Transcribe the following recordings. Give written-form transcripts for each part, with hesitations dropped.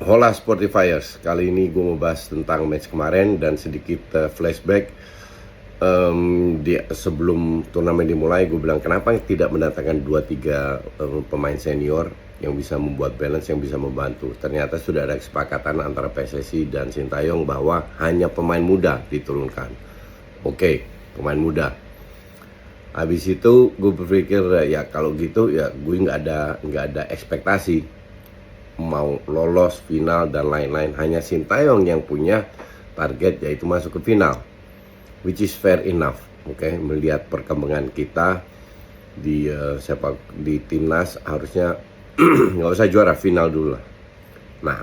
Hola Sportifiers, kali ini gue mau bahas tentang match kemarin dan sedikit flashback. Sebelum turnamen dimulai, gue bilang kenapa tidak mendatangkan 2-3 pemain senior yang bisa membuat balance, yang bisa membantu. Ternyata sudah ada kesepakatan antara PSSI dan Sintayong bahwa hanya pemain muda diturunkan. Oke, pemain muda. Habis itu gue berpikir ya kalau gitu ya gue nggak ada ekspektasi mau lolos final dan lain-lain. Hanya Sintayong yang punya target yaitu masuk ke final, which is fair enough. Oke, melihat perkembangan kita di di timnas harusnya nggak usah juara final dulu lah. Nah,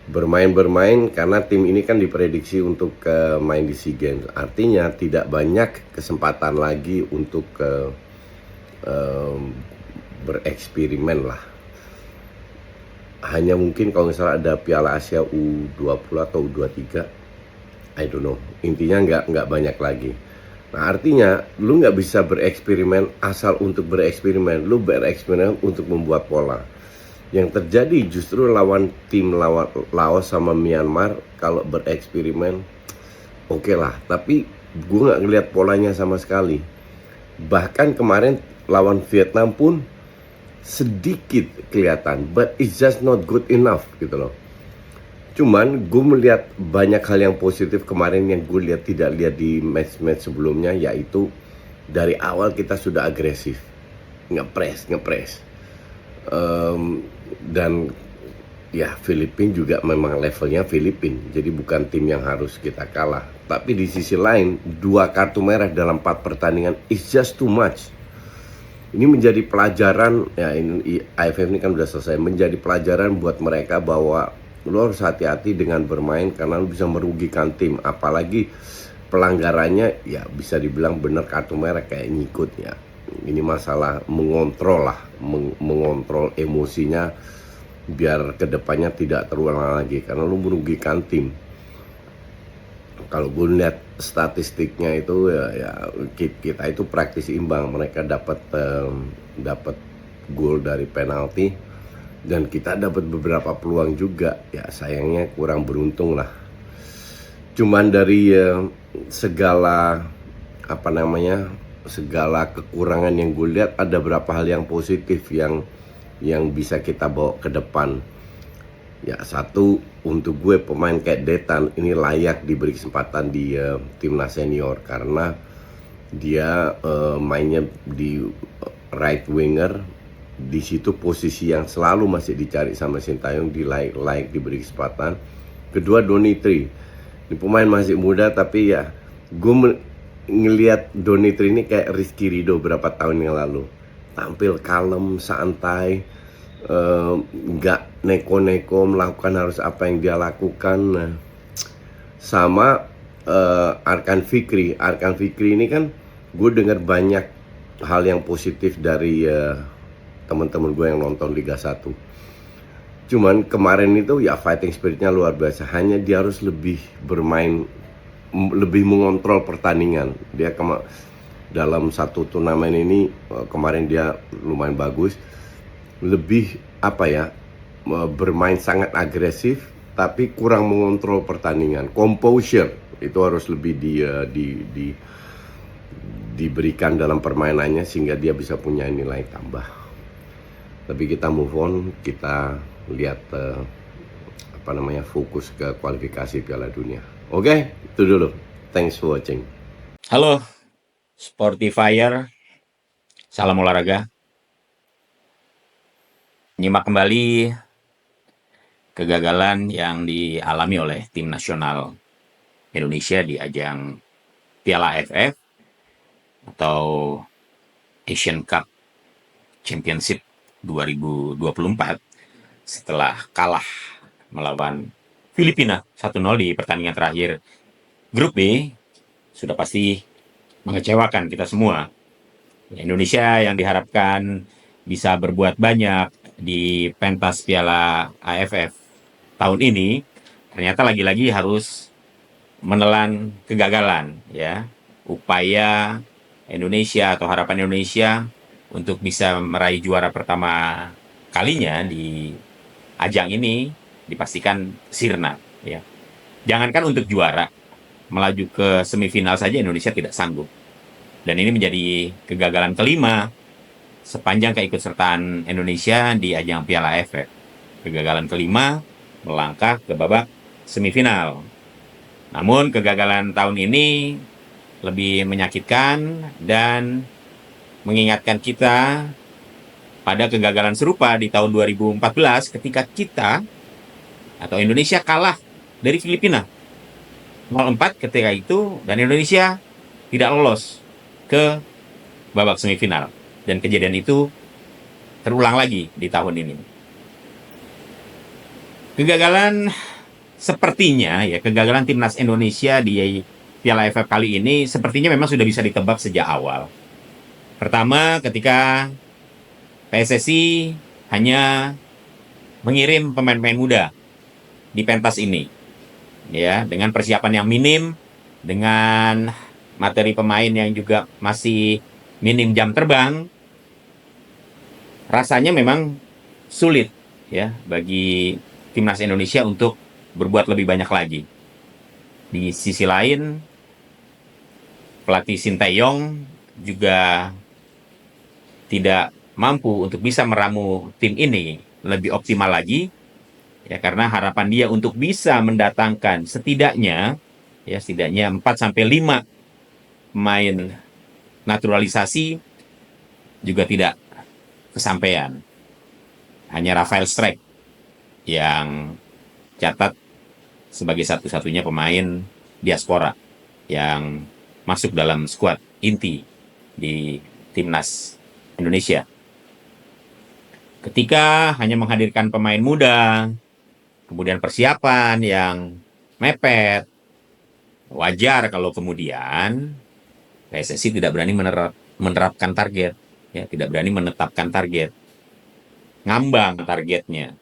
bermain karena tim ini kan diprediksi untuk main di SEA Games, artinya tidak banyak kesempatan lagi untuk bereksperimen lah. Hanya mungkin kalau misalnya ada Piala Asia U20 atau U23, I don't know. Intinya nggak banyak lagi. Nah artinya lu nggak bisa bereksperimen asal untuk bereksperimen. Lu bereksperimen untuk membuat pola. Yang terjadi justru lawan Laos sama Myanmar, kalau bereksperimen oke lah. Tapi gue nggak ngeliat polanya sama sekali. Bahkan kemarin lawan Vietnam pun sedikit kelihatan, but it's just not good enough gitu loh. Cuman gue melihat banyak hal yang positif kemarin yang gue tidak lihat di match-match sebelumnya, yaitu dari awal kita sudah agresif, ngepres. Dan ya Filipina juga memang levelnya Filipina, jadi bukan tim yang harus kita kalah. Tapi di sisi lain 2 kartu merah dalam 4 pertandingan is just too much. Ini menjadi pelajaran, ya ini AFF ini kan udah selesai, menjadi pelajaran buat mereka bahwa lo harus hati-hati dengan bermain karena lo bisa merugikan tim. Apalagi pelanggarannya ya bisa dibilang bener kartu merah kayak ngikut ya. Ini masalah mengontrol lah, mengontrol emosinya biar kedepannya tidak terulang lagi karena lo merugikan tim. Kalau gue lihat statistiknya itu ya kita itu praktis imbang, mereka dapat gol dari penalti dan kita dapat beberapa peluang juga, ya sayangnya kurang beruntung lah. Cuman dari segala segala kekurangan yang gue lihat, ada beberapa hal yang positif yang bisa kita bawa ke depan. Ya satu, untuk gue pemain kayak Detan ini layak diberi kesempatan di timnas senior karena dia mainnya di right winger. Di situ posisi yang selalu masih dicari sama Sintayong, layak diberi kesempatan. Kedua, Donitri. Ini pemain masih muda tapi ya gue ngelihat Donitri ini kayak Rizky Ridho berapa tahun yang lalu. Tampil kalem, santai, nggak neko-neko melakukan harus apa yang dia lakukan. Nah, sama Arkan Fikri ini kan gue dengar banyak hal yang positif dari teman-teman gue yang nonton Liga 1. Cuman kemarin itu ya fighting spiritnya luar biasa, hanya dia harus lebih bermain, lebih mengontrol pertandingan. Dia dalam satu turnamen ini kemarin dia lumayan bagus, lebih bermain sangat agresif tapi kurang mengontrol pertandingan. Composure itu harus lebih diberikan dalam permainannya sehingga dia bisa punya nilai tambah. Tapi kita move on, kita lihat fokus ke kualifikasi Piala Dunia. Oke, itu dulu. Thanks for watching. Halo, Sportifier, salam olahraga. Nyimak kembali kegagalan yang dialami oleh tim nasional Indonesia di ajang Piala AFF atau Asian Cup Championship 2024 setelah kalah melawan Filipina 1-0 di pertandingan terakhir Grup B. Sudah pasti mengecewakan kita semua. Indonesia yang diharapkan bisa berbuat banyak di pentas Piala AFF tahun ini ternyata lagi-lagi harus menelan kegagalan, ya. Upaya Indonesia atau harapan Indonesia untuk bisa meraih juara pertama kalinya di ajang ini dipastikan sirna, ya. Jangankan untuk juara, melaju ke semifinal saja Indonesia tidak sanggup. Dan ini menjadi kegagalan kelima sepanjang keikutsertaan Indonesia di ajang Piala AFF. Kegagalan kelima melangkah ke babak semifinal. Namun kegagalan tahun ini lebih menyakitkan dan mengingatkan kita pada kegagalan serupa di tahun 2014 ketika kita atau Indonesia kalah dari Filipina 0-4 ketika itu, dan Indonesia tidak lolos ke babak semifinal. Dan kejadian itu terulang lagi di tahun ini. Kegagalan sepertinya, ya, kegagalan timnas Indonesia di Piala AFF kali ini sepertinya memang sudah bisa ditebak sejak awal. Pertama, ketika PSSI hanya mengirim pemain-pemain muda di pentas ini, ya, dengan persiapan yang minim, dengan materi pemain yang juga masih minim jam terbang, rasanya memang sulit, ya, bagi timnas Indonesia untuk berbuat lebih banyak lagi. Di sisi lain, pelatih Sinteyong juga tidak mampu untuk bisa meramu tim ini lebih optimal lagi, ya, karena harapan dia untuk bisa mendatangkan setidaknya 4 sampai 5 pemain naturalisasi juga tidak kesampaian. Hanya Rafael Strijk yang catat sebagai satu-satunya pemain diaspora yang masuk dalam skuad inti di timnas Indonesia. Ketika hanya menghadirkan pemain muda, kemudian persiapan yang mepet, wajar kalau kemudian PSSI tidak berani menerapkan target, ya, tidak berani menetapkan target, ngambang targetnya.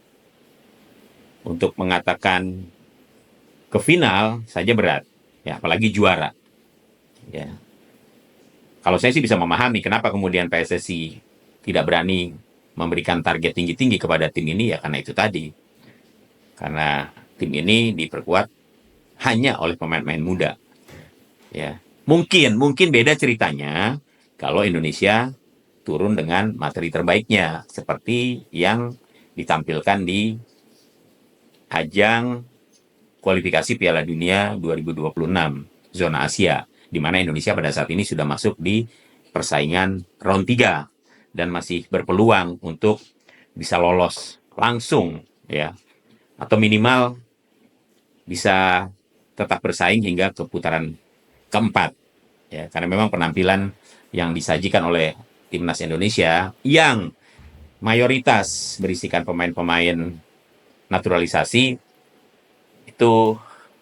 Untuk mengatakan ke final saja berat, ya, apalagi juara, ya. Kalau saya sih bisa memahami kenapa kemudian PSSI tidak berani memberikan target tinggi-tinggi kepada tim ini, ya karena itu tadi. Karena tim ini diperkuat hanya oleh pemain-pemain muda. Ya. Mungkin beda ceritanya kalau Indonesia turun dengan materi terbaiknya seperti yang ditampilkan di ajang kualifikasi Piala Dunia 2026 zona Asia, di mana Indonesia pada saat ini sudah masuk di persaingan round 3 dan masih berpeluang untuk bisa lolos langsung, ya, atau minimal bisa tetap bersaing hingga ke putaran keempat, ya, karena memang penampilan yang disajikan oleh timnas Indonesia yang mayoritas berisikan pemain-pemain naturalisasi itu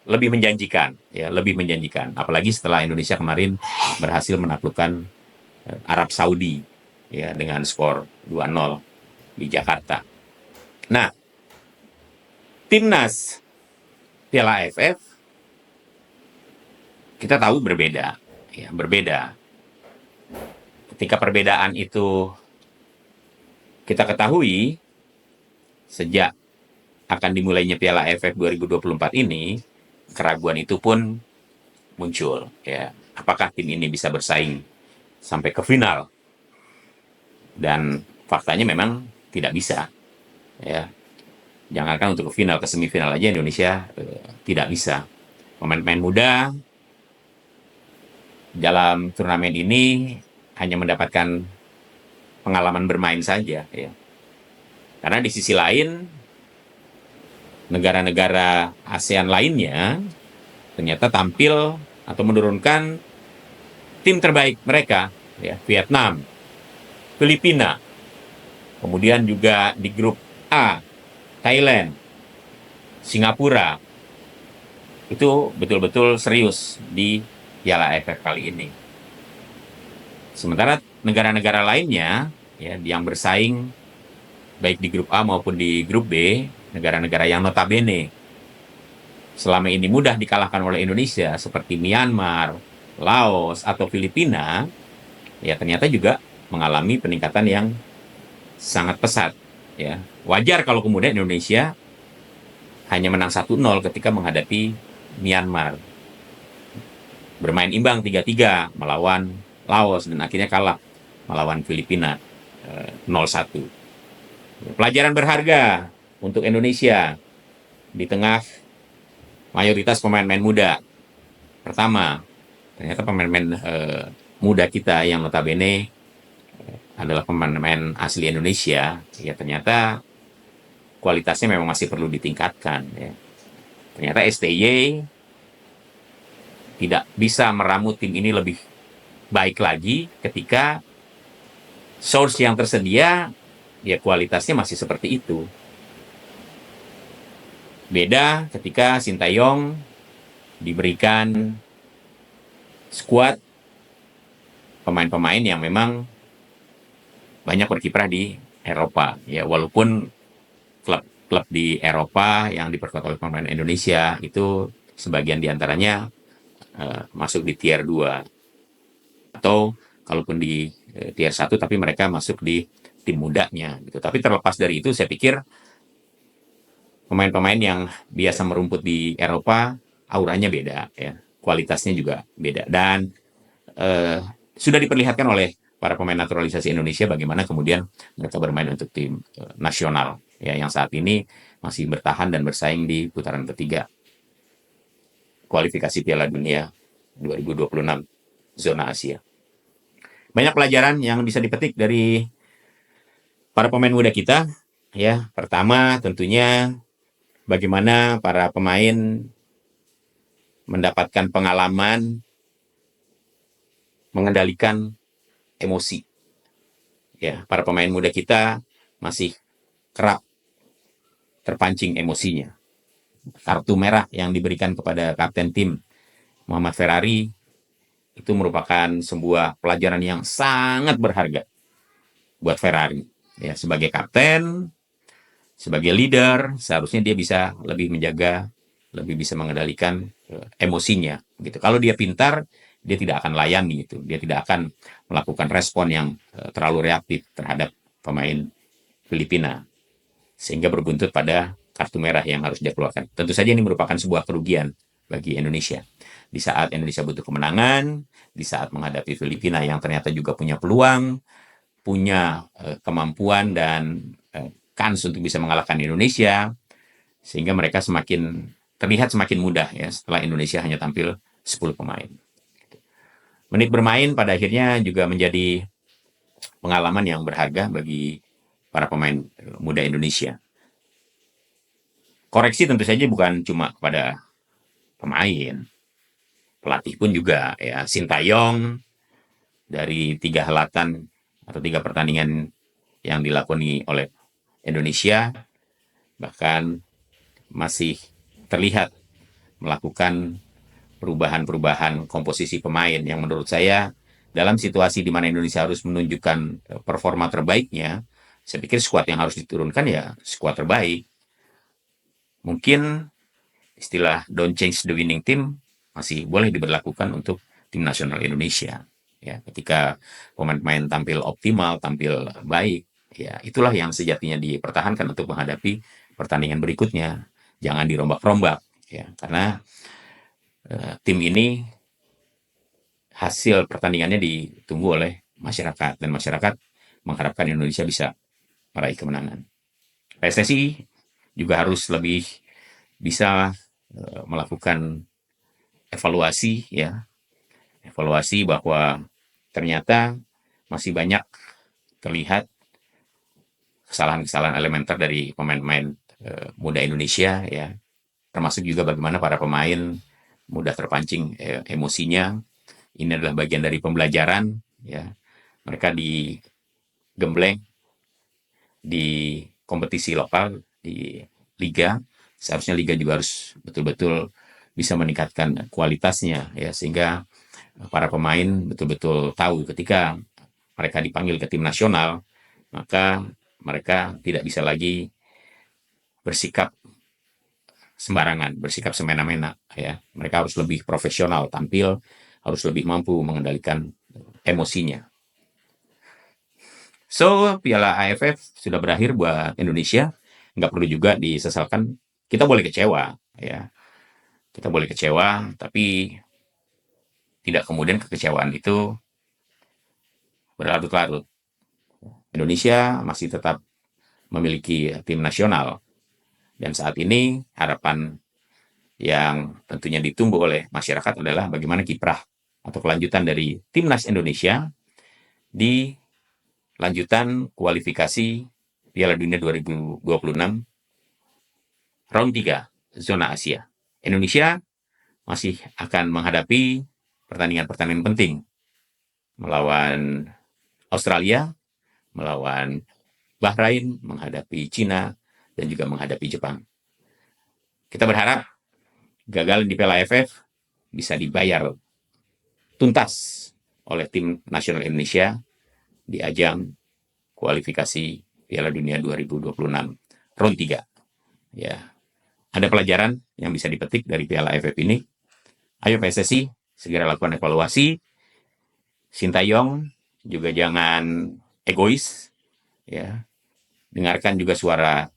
lebih menjanjikan, ya, lebih menjanjikan. Apalagi setelah Indonesia kemarin berhasil menaklukkan Arab Saudi, ya, dengan skor 2-0 di Jakarta. Nah, timnas Piala AFF kita tahu berbeda, ya, berbeda. Ketika perbedaan itu kita ketahui sejak akan dimulainya Piala AFF 2024 ini, keraguan itu pun muncul, ya. Apakah tim ini bisa bersaing sampai ke final? Dan faktanya memang tidak bisa, ya. Jangankan untuk ke final, ke semifinal aja Indonesia tidak bisa. Pemain-pemain muda dalam turnamen ini hanya mendapatkan pengalaman bermain saja, ya. Karena di sisi lain, negara-negara ASEAN lainnya ternyata tampil atau menurunkan tim terbaik mereka, ya. Vietnam, Filipina, kemudian juga di grup A, Thailand, Singapura, itu betul-betul serius di Piala AFF kali ini. Sementara negara-negara lainnya, ya, yang bersaing baik di grup A maupun di grup B, negara-negara yang notabene selama ini mudah dikalahkan oleh Indonesia seperti Myanmar, Laos, atau Filipina, ya ternyata juga mengalami peningkatan yang sangat pesat, Ya, wajar kalau kemudian Indonesia hanya menang 1-0 ketika menghadapi Myanmar. Bermain imbang 3-3 melawan Laos dan akhirnya kalah melawan Filipina 0-1. Pelajaran berharga untuk Indonesia di tengah mayoritas pemain-pemain muda. Pertama, ternyata pemain-pemain muda kita yang notabene adalah pemain-pemain asli Indonesia, ya ternyata kualitasnya memang masih perlu ditingkatkan. Ya. Ternyata STY tidak bisa meramu tim ini lebih baik lagi ketika source yang tersedia ya kualitasnya masih seperti itu. Beda ketika Sintayong diberikan squad pemain-pemain yang memang banyak berkiprah di Eropa. Ya walaupun klub-klub di Eropa yang diperkuat oleh pemain Indonesia itu sebagian diantaranya masuk di tier 2 atau kalaupun di tier 1 tapi mereka masuk di tim mudanya gitu. Tapi terlepas dari itu saya pikir pemain-pemain yang biasa merumput di Eropa auranya beda ya, kualitasnya juga beda dan eh, sudah diperlihatkan oleh para pemain naturalisasi Indonesia bagaimana kemudian mereka bermain untuk tim nasional ya yang saat ini masih bertahan dan bersaing di putaran ketiga kualifikasi Piala Dunia 2026 zona Asia. Banyak pelajaran yang bisa dipetik dari para pemain muda kita ya. Pertama tentunya bagaimana para pemain mendapatkan pengalaman mengendalikan emosi. Ya, para pemain muda kita masih kerap terpancing emosinya. Kartu merah yang diberikan kepada kapten tim Muhammad Ferrari itu merupakan sebuah pelajaran yang sangat berharga buat Ferrari. Ya, sebagai kapten, sebagai leader, seharusnya dia bisa lebih menjaga, lebih bisa mengendalikan emosinya. Gitu. Kalau dia pintar, dia tidak akan layani itu. Dia tidak akan melakukan respon yang terlalu reaktif terhadap pemain Filipina. Sehingga berbuntut pada kartu merah yang harus dia keluarkan. Tentu saja ini merupakan sebuah kerugian bagi Indonesia. Di saat Indonesia butuh kemenangan, di saat menghadapi Filipina yang ternyata juga punya peluang, punya kemampuan dan kans untuk bisa mengalahkan Indonesia, sehingga mereka terlihat semakin mudah ya setelah Indonesia hanya tampil 10 pemain. Menit bermain pada akhirnya juga menjadi pengalaman yang berharga bagi para pemain muda Indonesia. Koreksi tentu saja bukan cuma kepada pemain, pelatih pun juga ya. Sintayong dari 3 helatan atau 3 pertandingan yang dilakoni oleh Indonesia bahkan masih terlihat melakukan perubahan-perubahan komposisi pemain yang menurut saya dalam situasi di mana Indonesia harus menunjukkan performa terbaiknya, saya pikir skuad yang harus diturunkan ya skuad terbaik. Mungkin istilah don't change the winning team masih boleh diberlakukan untuk tim nasional Indonesia. Ya, ketika pemain-pemain tampil optimal, tampil baik, ya itulah yang sejatinya dipertahankan untuk menghadapi pertandingan berikutnya. Jangan dirombak-rombak, ya, karena tim ini hasil pertandingannya ditunggu oleh masyarakat dan masyarakat mengharapkan Indonesia bisa meraih kemenangan. PSSI juga harus lebih bisa melakukan evaluasi ya, evaluasi bahwa ternyata masih banyak terlihat kesalahan-kesalahan elementer dari pemain-pemain muda Indonesia ya, termasuk juga bagaimana para pemain mudah terpancing emosinya. Ini adalah bagian dari pembelajaran ya. Mereka digembleng di kompetisi lokal di liga. Seharusnya liga juga harus betul-betul bisa meningkatkan kualitasnya ya sehingga para pemain betul-betul tahu ketika mereka dipanggil ke tim nasional maka mereka tidak bisa lagi bersikap sembarangan, bersikap semena-mena ya. Mereka harus lebih profesional tampil, harus lebih mampu mengendalikan emosinya. So, Piala AFF sudah berakhir buat Indonesia, nggak perlu juga disesalkan. Kita boleh kecewa, ya. Kita boleh kecewa, tapi tidak kemudian kekecewaan itu berlarut-larut. Indonesia masih tetap memiliki tim nasional, dan saat ini harapan yang tentunya ditunggu oleh masyarakat adalah bagaimana kiprah atau kelanjutan dari timnas Indonesia di lanjutan kualifikasi Piala Dunia 2026 round 3 zona Asia. Indonesia masih akan menghadapi pertandingan-pertandingan penting melawan Australia, melawan Bahrain, menghadapi Cina, dan juga menghadapi Jepang. Kita berharap gagal di Piala AFF bisa dibayar tuntas oleh tim nasional Indonesia di ajang kualifikasi Piala Dunia 2026 round 3. Ya, ada pelajaran yang bisa dipetik dari Piala AFF ini. Ayo PSSI segera lakukan evaluasi. Sintayong juga jangan egois, ya. Dengarkan juga suara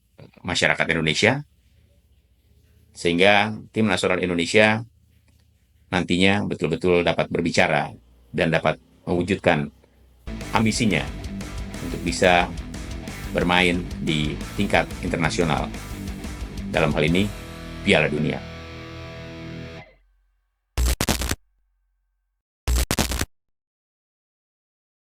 masyarakat Indonesia sehingga tim nasional Indonesia nantinya betul-betul dapat berbicara dan dapat mewujudkan ambisinya untuk bisa bermain di tingkat internasional. Dalam hal ini, Piala Dunia.